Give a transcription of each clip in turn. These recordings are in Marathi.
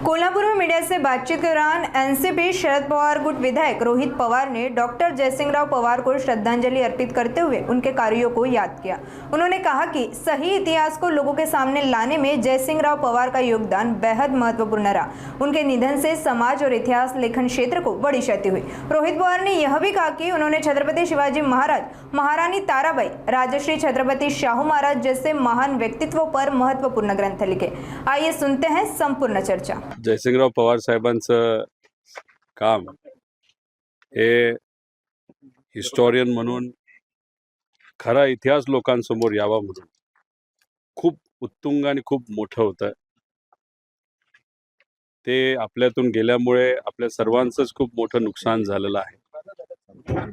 कोल्हापुर में मीडिया से बातचीत के दौरान एनसीपी शरद पवार गुट विधायक रोहित पवार ने डॉक्टर जयसिंहराव पवार को श्रद्धांजलि अर्पित करते हुए उनके कार्यों को याद किया। उन्होंने कहा कि सही इतिहास को लोगों के सामने लाने में जयसिंहराव पवार का योगदान बेहद महत्वपूर्ण रहा। उनके निधन से समाज और इतिहास लेखन क्षेत्र को बड़ी क्षति हुई। रोहित पवार ने यह भी कहा कि उन्होंने छत्रपति शिवाजी महाराज, महारानी ताराबाई, राजश्री छत्रपति शाहू महाराज जैसे महान व्यक्तित्वों पर महत्वपूर्ण ग्रंथ लिखे। आइए सुनते हैं संपूर्ण चर्चा। जयसिंहराव पवार साहेबांचं काम हे हिस्टोरियन म्हणून खरा इतिहास लोकांसमोर यावा म्हणून खूप उत्तुंग आणि खूप मोठं होतं। ते आपल्यातून गेल्यामुळे आपल्या सर्वांचंच खूप मोठं नुकसान झालेलं आहे।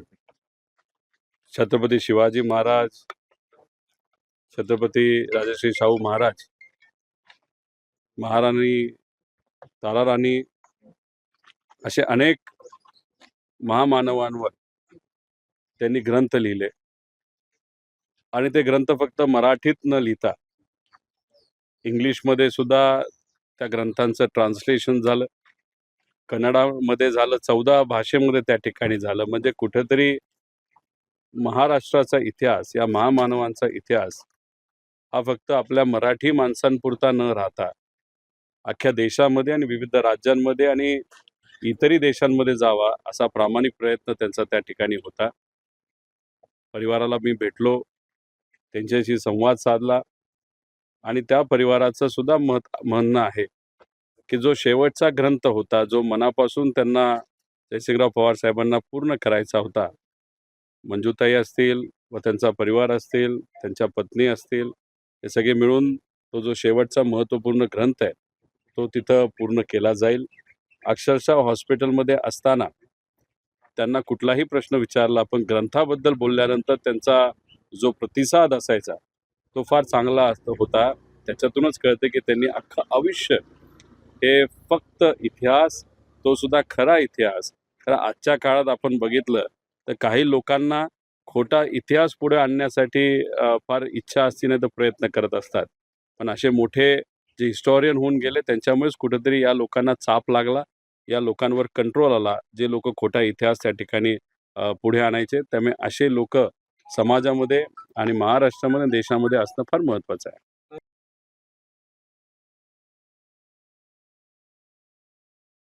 छत्रपती शिवाजी महाराज, छत्रपती राजश्री शाहू महाराज, महाराणी ताराराणी असे अनेक महामानवांवर त्यांनी ग्रंथ लिहिले आणि ते ग्रंथ फक्त मराठीत न लिहिता इंग्लिशमध्ये सुद्धा त्या ग्रंथांचं ट्रान्सलेशन झालं, कन्नडामध्ये झालं, 14 भाषेमध्ये त्या ठिकाणी झालं। म्हणजे कुठेतरी महाराष्ट्राचा इतिहास, या महामानवांचा इतिहास हा फक्त आपल्या मराठी माणसांपुरता न राहता अख्ख्या देशामध्ये आणि विविध राज्यांमध्ये आणि इतरही देशांमध्ये जावा असा प्रामाणिक प्रयत्न त्यांचा त्या ठिकाणी होता। परिवाराला मी भेटलो, त्यांच्याशी संवाद साधला आणि त्या परिवाराचं सुद्धा म्हणणं आहे की जो शेवटचा ग्रंथ होता, जो मनापासून त्यांना जयसिंहराव पवार साहेबांना पूर्ण करायचा होता, मंजुताई असतील व त्यांचा परिवार असतील, त्यांच्या पत्नी असतील, हे सगळे मिळून तो जो शेवटचा महत्त्वपूर्ण ग्रंथ आहे तो तिथं पूर्ण केला जाईल। अक्षरशः हॉस्पिटलमध्ये असताना त्यांना कुठलाही प्रश्न विचारला पण ग्रंथाबद्दल बोलल्यानंतर त्यांचा जो प्रतिसाद असायचा तो फार चांगला होता। त्याच्यातूनच कळते की त्यांनी अख्खं आयुष्य हे फक्त इतिहास, तो सुद्धा खरा इतिहास। कारण आजच्या काळात आपण बघितलं तर काही लोकांना खोटा इतिहास पुढे आणण्यासाठी फार इच्छा असते, नाही तर प्रयत्न करत असतात। पण असे मोठे जे हिस्टोरियन होऊन गेले त्यांच्यामुळेच कुठेतरी या लोकांना चाप लागला, या लोकांवर कंट्रोल आला, जे लोक खोटा इतिहास त्या ठिकाणी पुढे आणायचे। त्यामुळे असे लोक समाजामध्ये आणि महाराष्ट्रामध्ये, देशामध्ये असणं फार महत्त्वाचं आहे।